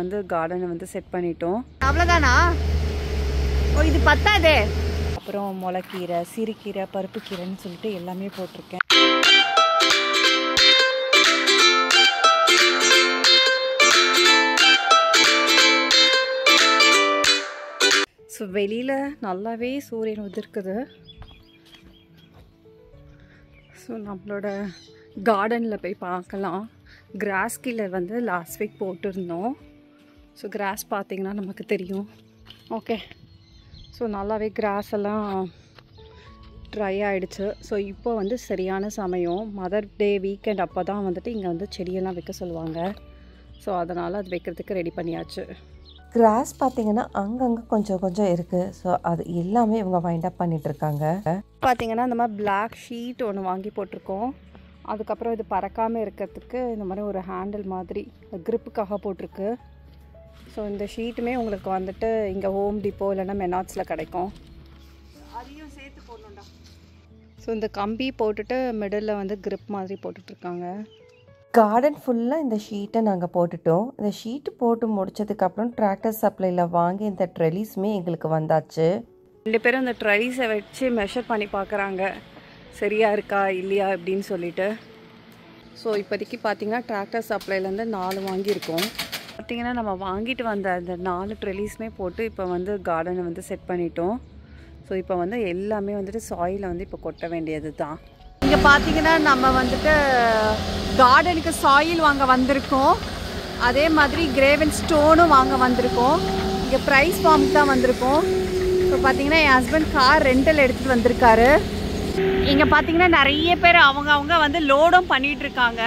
வந்து கார்டனை வந்து செட் பண்ணிட்டோம். அவ்வளோதானா? ஓ, இது பத்தாதே. அப்புறம் முளைக்கீரை, சிறுகீரை, பருப்பு கீரைன்னு சொல்லிட்டு எல்லாமே போட்டிருக்கேன். ஸோ வெளியில் நல்லாவே சூரியன் உதிர்க்குது. ஸோ நம்மளோட கார்டனில் போய் பார்க்கலாம். கிராஸ் கீலர் வந்து லாஸ்ட் வீக் போட்டிருந்தோம். ஸோ கிராஸ் பார்த்திங்கன்னா நமக்கு தெரியும். ஓகே, ஸோ நல்லாவே கிராஸ் எல்லாம் ட்ரை ஆகிடுச்சு. ஸோ இப்போ வந்து சரியான சமயம், மதர் டே வீக்கெண்ட் அப்போ தான் வந்துட்டு இங்கே வந்து செடியெல்லாம் வைக்க சொல்லுவாங்க. ஸோ அதனால் அது வைக்கிறதுக்கு ரெடி பண்ணியாச்சு. கிராஸ் பார்த்திங்கன்னா அங்கங்கே கொஞ்சம் கொஞ்சம் இருக்குது. ஸோ அது எல்லாமே இவங்க வைண்ட் அப் பண்ணிகிட்ருக்காங்க. பார்த்திங்கன்னா இந்த மாதிரி பிளாக் ஷீட் ஒன்று வாங்கி போட்டிருக்கோம். அதுக்கப்புறம் இது பறக்காமல் இருக்கிறதுக்கு இந்த மாதிரி ஒரு ஹேண்டில் மாதிரி க்ரிப்புக்காக போட்டிருக்கு. ஸோ இந்த ஷீட்டுமே உங்களுக்கு வந்துட்டு இங்கே ஹோம் டிப்போ இல்லைன்னா மெனாட்ஸில் கிடைக்கும். அதையும் சேர்த்து போடணும்டா. ஸோ இந்த கம்பி போட்டுட்டு மிடில் வந்து க்ரிப் மாதிரி போட்டுட்ருக்காங்க. கார்டன் ஃபுல்லாக இந்த ஷீட்டை நாங்கள் போட்டுட்டோம். இந்த ஷீட்டு போட்டு முடித்ததுக்கப்புறம் டிராக்டர் சப்ளையில் வாங்கி இந்த ட்ரெலிஸுமே எங்களுக்கு வந்தாச்சு. 2 பேரும் இந்த ட்ரெலிஸை வச்சு மெஷர் பண்ணி பார்க்குறாங்க, சரியாக இருக்கா இல்லையா அப்படின்னு சொல்லிட்டு. ஸோ இப்போதைக்கு பார்த்திங்கன்னா டிராக்டர் சப்ளைலேருந்து 4 வாங்கியிருக்கோம். பார்த்திங்கன்னா நம்ம வாங்கிட்டு வந்த அந்த 4 ட்ரெலிஸுமே போட்டு இப்போ வந்து கார்டனை வந்து செட் பண்ணிட்டோம். ஸோ இப்போ வந்து எல்லாமே வந்துட்டு சாயிலை வந்து இப்போ கொட்ட வேண்டியது தான். இங்கே பார்த்தீங்கன்னா நம்ம வந்துட்டு கார்டனுக்கு சாயில் வாங்க வந்திருக்கோம். அதே மாதிரி கிரேவன் ஸ்டோனும் வாங்க வந்திருக்கோம். இங்கே ப்ரைஸ் ஃபார்முக்கு தான் வந்திருக்கோம். ஸோ பார்த்தீங்கன்னா என் ஹஸ்பண்ட் கார் ரெண்டல் எடுத்துகிட்டு வந்திருக்காரு. இங்கே பார்த்தீங்கன்னா நிறைய பேர் அவங்க வந்து லோடும் பண்ணிகிட்ருக்காங்க.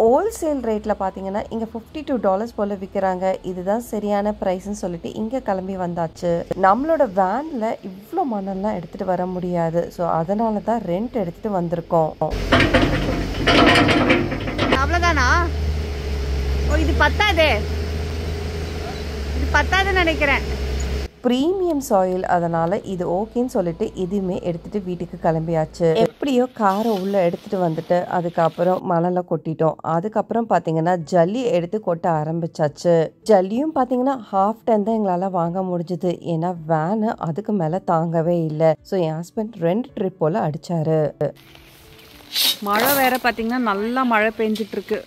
ஹோல்சேல் ரேட்டில் பார்த்தீங்கன்னா இங்கே $52 போல் விற்கிறாங்க. இதுதான் சரியான ப்ரைஸ்ன்னு சொல்லிட்டு இங்கே கிளம்பி வந்தாச்சு. நம்மளோட வேனில் இவ்வளோ மண்ணெல்லாம் எடுத்துகிட்டு வர முடியாது. ஸோ அதனால தான் ரெண்ட் எடுத்துகிட்டு வந்திருக்கோம். அவ்வளோதானா? ஓ, இது பத்தாதே. இது பத்தாதுன்னு நினைக்கிறேன். ப்ரீமியம் சாயில், அதனால் இது ஓகேன்னு சொல்லிட்டு இதுவுமே எடுத்துகிட்டு வீட்டுக்கு கிளம்பியாச்சு. எப்படியோ காரை உள்ளே எடுத்துகிட்டு வந்துட்டு அதுக்கப்புறம் மணலை கொட்டிட்டோம். அதுக்கப்புறம் பார்த்தீங்கன்னா ஜல்லி எடுத்து கொட்ட ஆரம்பிச்சாச்சு. ஜல்லியும் பார்த்தீங்கன்னா ½ டன் தான் எங்களால் வாங்க முடிஞ்சுது. ஏன்னா வேனு அதுக்கு மேலே தாங்கவே இல்லை. ஸோ என் ஹஸ்பண்ட் 2 ட்ரிப் போல் அடித்தார். மழை வேறு பார்த்திங்கன்னா நல்லா மழை பெஞ்சிட்ருக்கு.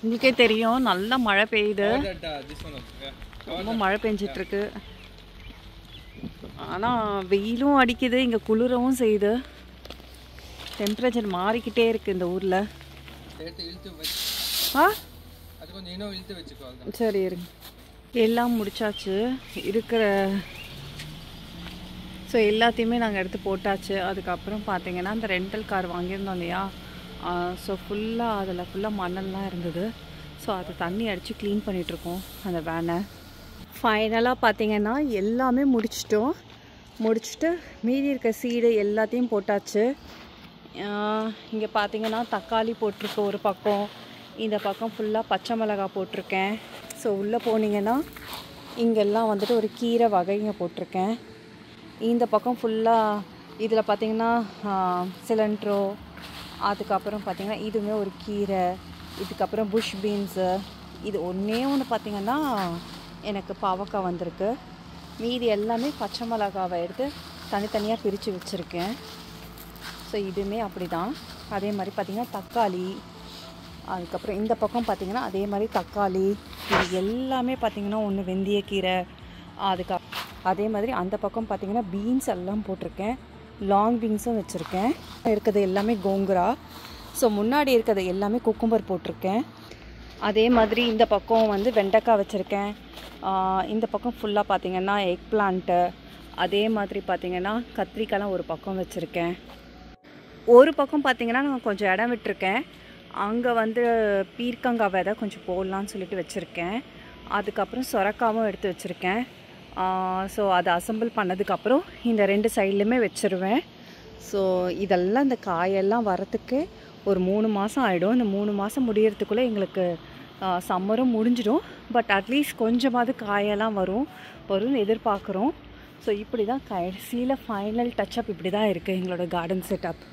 உங்களுக்கே தெரியும், நல்லா மழை பெய்யுது. ரொம்ப மழை பெஞ்சிட்ருக்கு. ஆனால் வெயிலும் அடிக்குது, இங்கே குளிரவும் செய்யுது. டெம்பரேச்சர் மாறிக்கிட்டே இருக்குது இந்த ஊரில். சரி இருங்க, எல்லாம் முடிச்சாச்சு. இருக்கிற ஸோ எல்லாத்தையுமே நாங்கள் எடுத்து போட்டாச்சு. அதுக்கப்புறம் பார்த்தீங்கன்னா அந்த ரெண்டல் கார் வாங்கியிருந்தோம் இல்லையா, ஸோ ஃபுல்லாக அதில் ஃபுல்லாக மண்ணெல்லாம் இருந்தது. ஸோ அதை தண்ணி அடித்து க்ளீன் பண்ணிகிட்ருக்கோம் அந்த வேனை. ஃபைனலாக பார்த்திங்கன்னா எல்லாமே முடிச்சுட்டு மீதி இருக்க சீடு எல்லாத்தையும் போட்டாச்சு. இங்கே பார்த்திங்கன்னா தக்காளி போட்டிருக்கு ஒரு பக்கம், இந்த பக்கம் ஃபுல்லாக பச்சை மிளகாய் போட்டிருக்கேன். ஸோ உள்ளே போனீங்கன்னா இங்கெல்லாம் வந்துட்டு ஒரு கீரை வகைங்க போட்டிருக்கேன். இந்த பக்கம் ஃபுல்லாக இதில் பார்த்திங்கன்னா சிலண்ட்ரோ, அதுக்கப்புறம் பார்த்திங்கன்னா இதுவுமே ஒரு கீரை, இதுக்கப்புறம் புஷ் பீன்ஸு, இது ஒன்று பார்த்திங்கன்னா எனக்கு பாவக்காய் வந்திருக்கு. மீதி எல்லாமே பச்சை மிளகாவை எடுத்து தனித்தனியாக பிரித்து வச்சுருக்கேன். ஸோ இதுவுமே அப்படி தான். அதே மாதிரி பார்த்திங்கன்னா தக்காளி, அதுக்கப்புறம் இந்த பக்கம் பார்த்திங்கன்னா அதே மாதிரி தக்காளி, இது எல்லாமே பார்த்திங்கன்னா ஒன்று வெந்தயக்கீரை, அதே மாதிரி அந்த பக்கம் பார்த்திங்கன்னா பீன்ஸ் எல்லாம் போட்டிருக்கேன். லாங் பீன்ஸும் வச்சுருக்கேன். இருக்கிறது எல்லாமே கோங்குரா. ஸோ முன்னாடி இருக்கிறது எல்லாமே குக்கும்பர் போட்டிருக்கேன். அதே மாதிரி இந்த பக்கம் வந்து வெண்டைக்காய் வச்சுருக்கேன். இந்த பக்கம் ஃபுல்லாக பார்த்திங்கன்னா எக் பிளான்ட்டு, அதே மாதிரி பார்த்திங்கன்னா கத்திரிக்காய்லாம் ஒரு பக்கம் வச்சுருக்கேன். ஒரு பக்கம் பார்த்திங்கன்னா நான் கொஞ்சம் இடம் விட்டுருக்கேன். அங்கே வந்து பீர்க்கங்காய் விதை கொஞ்சம் போடலான்னு சொல்லிட்டு வச்சுருக்கேன். அதுக்கப்புறம் சொரக்காவும் எடுத்து வச்சுருக்கேன். ஸோ அதை அசம்பிள் பண்ணதுக்கப்புறம் இந்த 2 சைட்லையுமே வச்சுருவேன். ஸோ இதெல்லாம் இந்த காயெல்லாம் வரத்துக்கு ஒரு 3 மாதம் ஆகிடும். இந்த 3 மாதம் முடியறதுக்குள்ளே எங்களுக்கு சம்மரும் முடிஞ்சிடும். பட் அட்லீஸ்ட் கொஞ்சமாவது காயெல்லாம் வரும்னு எதிர்பார்க்குறோம். ஸோ இப்படி தான் கடைசியில் ஃபைனல் டச்சப் இப்படி தான் இருக்குது எங்களோட கார்டன் செட்டப்.